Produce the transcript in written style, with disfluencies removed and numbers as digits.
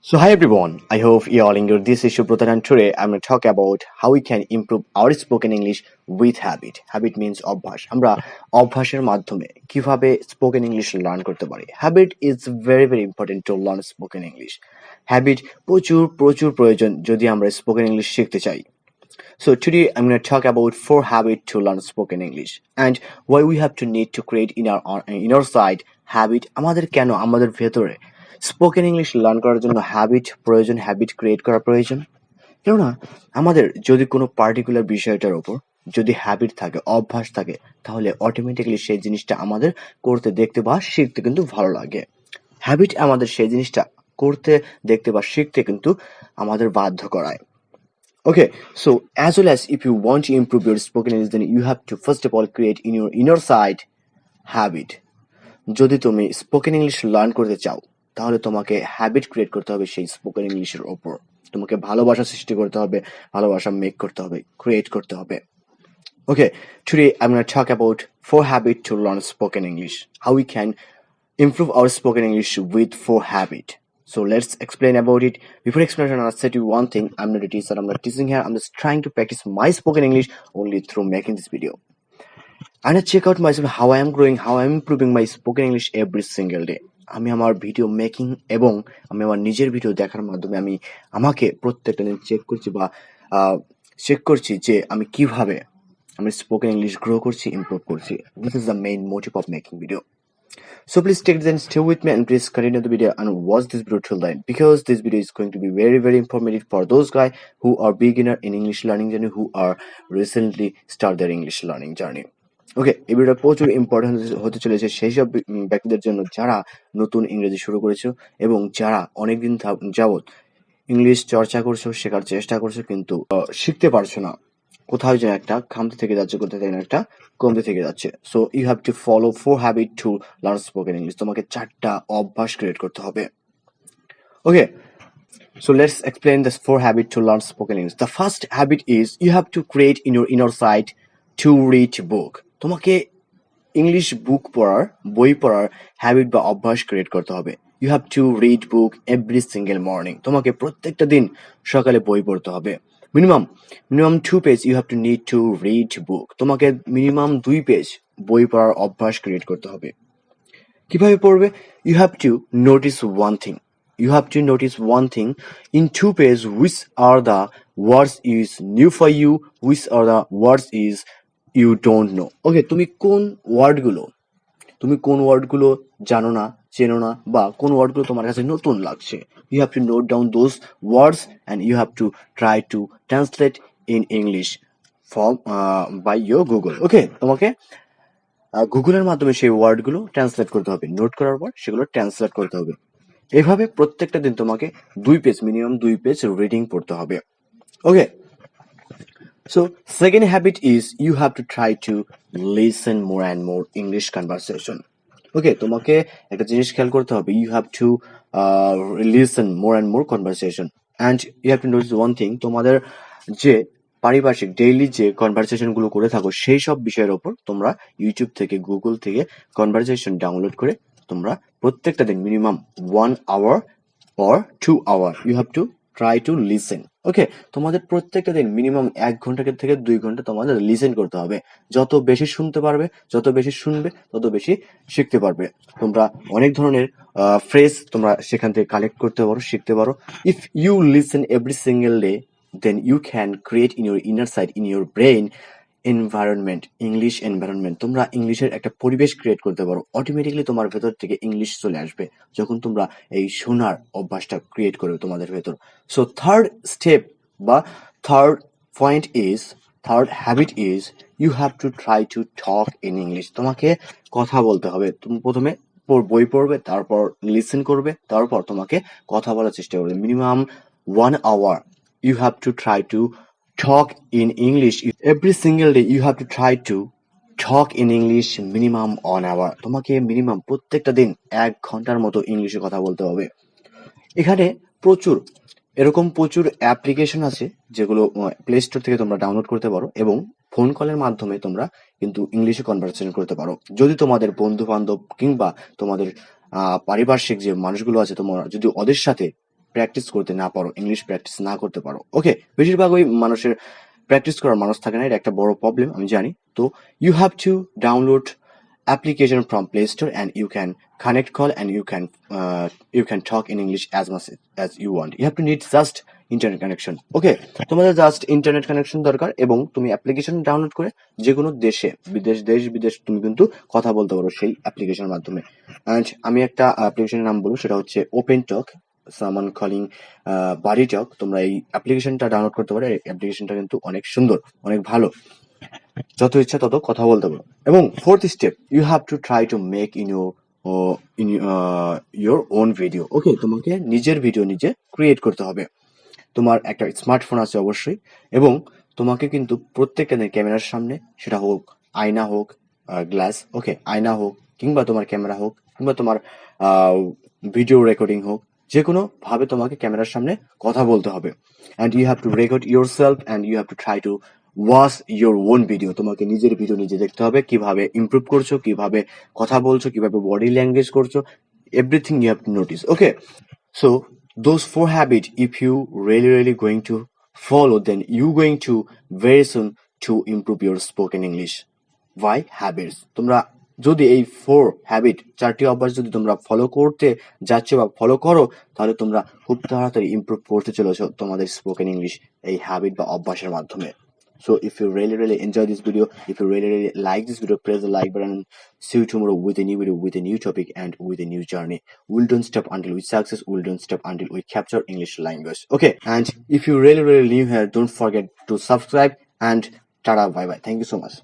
So hi everyone, I hope you all enjoyed this issue brother and today I'm going to talk about how we can improve our spoken English with habit. Habit means অভ্যাস। আমরা অভ্যাসের মাধ্যমে কিভাবে spoken English learn করতে পারি। Habit is very important to learn spoken English. Habit প্রচুর প্রয়োজন যদি আমরা spoken English শিখতে চাই। So today I'm going to talk about 4 habits to learn spoken English and why we have to need to create in our side habit আমাদের ভেতরে spoken English learn করার জন্য হ্যাবিট ক্রিয়েট করা প্রয়োজন। কেননা আমাদের যদি কোনো পার্টিকুলার বিষয়টার উপর যদি হ্যাবিট থাকে, অভ্যাস থাকে, তাহলে অটোমেটিক্যালি সেই জিনিসটা আমাদের করতে দেখতে বা শিখতে কিন্তু ভালো লাগে। হ্যাবিট আমাদের সেই জিনিসটা করতে দেখতে বা শিখতে কিন্তু আমাদের বাধ্য করায়। Okay, so as well as if you want to improve your spoken English, then you have to first of all create in your inner side habit. যদি তুমি স্পোকেন ইংলিশ লার্ন করতে চাও তাহলে তোমাকে হ্যাবিট ক্রিয়েট করতে হবে সেই spoken ইংলিশের ওপর। তোমাকে ভালোবাসা সৃষ্টি করতে হবে, ভালোবাসা মেক করতে হবে, ক্রিয়েট করতে হবে। Okay, today I'm going to talk about 4 habits to learn spoken English. How we can improve our spoken English with 4 habits. So let's explain about it. Before explanation, I'll say to you one thing. I'm not a teacher, I'm not teaching here. I'm just trying to practice my spoken English only through making this video. And I check out myself how I am growing, how I am improving my spoken English every single day. আমি আমার video making এবং আমি আমার নিজের video দেখার মাধ্যমে আমি আমাকে প্রত্যেকটা দিন চেক করছি যে আমি কিভাবে আমি স্পোকেন ইংলিশ গ্রো করছি, ইমপ্রুভ করছি। This is the main motive of making video. So please take it and stay with me and please continue the video and watch this video till the end because this video is going to be very informative for those guys who are beginner in English learning journey, who are recently start their English learning journey. ওকে, এই ভিডিওটা প্রচুর important হতে চলেছে সেই সব ব্যক্তিদের জন্য যারা নতুন ইংরেজি শুরু করেছো এবং যারা অনেকদিন যাবত ইংলিশ চর্চা করছো, শেখার চেষ্টা করছো কিন্তু শিখতে পারছো না। কোথাও যেন একটা খামতি থেকে যাচ্ছে, কোথাও যেন একটা কমতি থেকে যাচ্ছে। So you have to follow 4 habit to learn spoken English. তোমাকে 4টা অভ্যাস ক্রিয়েট করতে হবে। Okay, so let's explain this 4 habit to learn spoken English. The first habit is you have to create in your inner side to read book. তোমাকে English বই পড়ার habit বা অভ্যাস ক্রিয়েট করতে হবে। You have to read book every single morning. তোমাকে প্রত্যেকটা দিন সকালে বই পড়তে হবে। Minimum 2 page you have to need to read book. তোমাকে মিনিমাম 2 পেজ বই পড়ার অভ্যাস ক্রিয়েট করতে হবে। কিভাবে পড়বে? You have to notice one thing. You have to notice one thing in 2 pages which are the words is new for you, which are the words is you don't know. Okay, তুমি কোন ওয়ার্ডগুলো জানো না, চেনো না বা কোন ওয়ার্ডগুলো তোমার কাছে নতুন লাগছে। You have to note down those words and you have to try to translate in English from by your Google. Okay, তোমাকে গুগলের মাধ্যমে সেই ওয়ার্ডগুলো ট্রান্সলেট করতে হবে। নোট করার পর সেগুলো ট্রান্সলেট করতে হবে। এভাবে প্রত্যেকটা দিন তোমাকে মিনিমাম 2 পেজ রিডিং পড়তে হবে। Okay, so second habit is you have to try to listen more and more English conversation. ওকে, তোমাকে একটা জিনিস খেয়াল করতে হবে। You have to listen more and more conversation and you have to notice one thing. তোমাদের যে পারিপার্শ্বিক daily যে কনভারসেশন গুলো করে থাকো সেই সব বিষয়ের ওপর তোমরা ইউটিউব থেকে, গুগল থেকে কনভারসেশন ডাউনলোড করে তোমরা প্রত্যেকটা দিন minimum 1 hour or 2 hour you have to try to listen. ওকে, তোমাদের প্রত্যেকটা দিন মিনিমাম 1 ঘন্টা থেকে 2 ঘন্টা তোমাদের লিসেন করতে হবে। যত বেশি শুনতে পারবে, যত বেশি শুনবে, তত বেশি শিখতে পারবে। তোমরা অনেক ধরনের ফ্রেজ তোমরা সেখান থেকে কালেক্ট করতে পারো, শিখতে পারো। If you listen every single day then you can create in your inner side, in your brain environment, English environment. তোমরা ইংলিশের একটা পরিবেশ ক্রিয়েট করতে পারো। অটোমেটিক্যালি তোমার ভেতর থেকে ইংলিশ চলে আসবে যখন তোমরা এই শোনার অভ্যাসটা ক্রিয়েট করবে তোমাদের ভেতর। So third habit is you have to try to talk in English. তোমাকে কথা বলতে হবে। তুমি প্রথমে বই পড়বে, তারপর লিসেন করবে, তারপর তোমাকে কথা বলার চেষ্টা করবে। Minimum 1 hour you have to try to talk in English. Every single day you have to try to talk in English minimum 1 hour. তোমাকে মিনিমাম প্রত্যেকটা দিন 1 ঘন্টার মতো ইংলিশে কথা বলতে হবে। এখানে প্রচুর অ্যাপ্লিকেশন আছে যেগুলো প্লে স্টোর থেকে তোমরা ডাউনলোড করতে পারো এবং ফোন কলের মাধ্যমে তোমরা কিন্তু ইংলিশে কনভারসেশন করতে পারো। যদি তোমাদের বন্ধু বান্ধব কিংবা তোমাদের পারিপার্শ্বিক যে মানুষগুলো আছে তোমরা যদি ওদের সাথে প্র্যাকটিস করতে না পারো, ইংলিশ প্র্যাকটিস না করতে পারো, ওকে, বেশিরভাগ ওই মানুষের প্র্যাকটিস করার মানুষ থাকে না, এটা একটা বড় প্রবলেম আমি জানি। তো you have to download application from Play Store and you can connect call and you can talk in English as much as you want. You have to need just internet connection, okay. তোমাদের just internet connection দরকার এবং তুমি application download করে যে কোনো দেশ বিদেশ তুমি কিন্তু কথা বলতে পারো সেই অ্যাপ্লিকেশনের মাধ্যমে। অ্যান্ড আমি একটা অ্যাপ্লিকেশনের নাম বলবো, সেটা হচ্ছে ওপেন টক সামান কলিং বাড়ি টক। তোমরা এই অ্যাপ্লিকেশনটা ডাউনলোড করতে পারো, এই অ্যাপ্লিকেশনটা কিন্তু অনেক সুন্দর, অনেক ভালো, যত ইচ্ছা তত কথা বলতে পারো। এবং fourth step, you have to try to make in your own video, okay. তোমাকে নিজের ভিডিও নিজে ক্রিয়েট করতে হবে। তোমার একটা স্মার্টফোন আছে অবশ্যই, এবং তোমাকে কিন্তু প্রত্যেকটা দিন ক্যামেরার সামনে, সেটা হোক আয়না হোক গ্লাস, ওকে, আয়না হোক কিংবা তোমার ক্যামেরা হোক কিংবা তোমার ভিডিও রেকর্ডিং হোক, যে কোনো ভাবে তোমাকে ক্যামেরার সামনে কথা বলতে হবে। And you have to record yourself and you have to try to watch your own video. তোমাকে নিজের ভিডিও নিজে দেখতে হবে, কিভাবে ইমপ্রুভ করছো, কিভাবে কথা বলছো, কিভাবে বডি ল্যাঙ্গুয়েজ করছো, everything you have to notice, okay. So those 4 habits, if you really going to follow, then you going to very soon to improve your spoken English. Why habits? তোমরা যদি এই 4 habit, 4টি অভ্যাস যদি তোমরা follow করতে যাচ্ছ বা ফলো করো, তাহলে তোমরা খুব তাড়াতাড়ি ইমপ্রুভ করতে চলেছো তোমাদের স্পোকেন ইংলিশ এই হ্যাবিট বা অভ্যাসের মাধ্যমে। So if you really enjoy this video, if you really like this video, press the like button and see you tomorrow with a new video, with a new topic and with a new journey. We'll don't stop until we success. We'll don't stop until we capture English language. Okay. And if you really new here, don't forget to subscribe and tada bye bye. Thank you so much.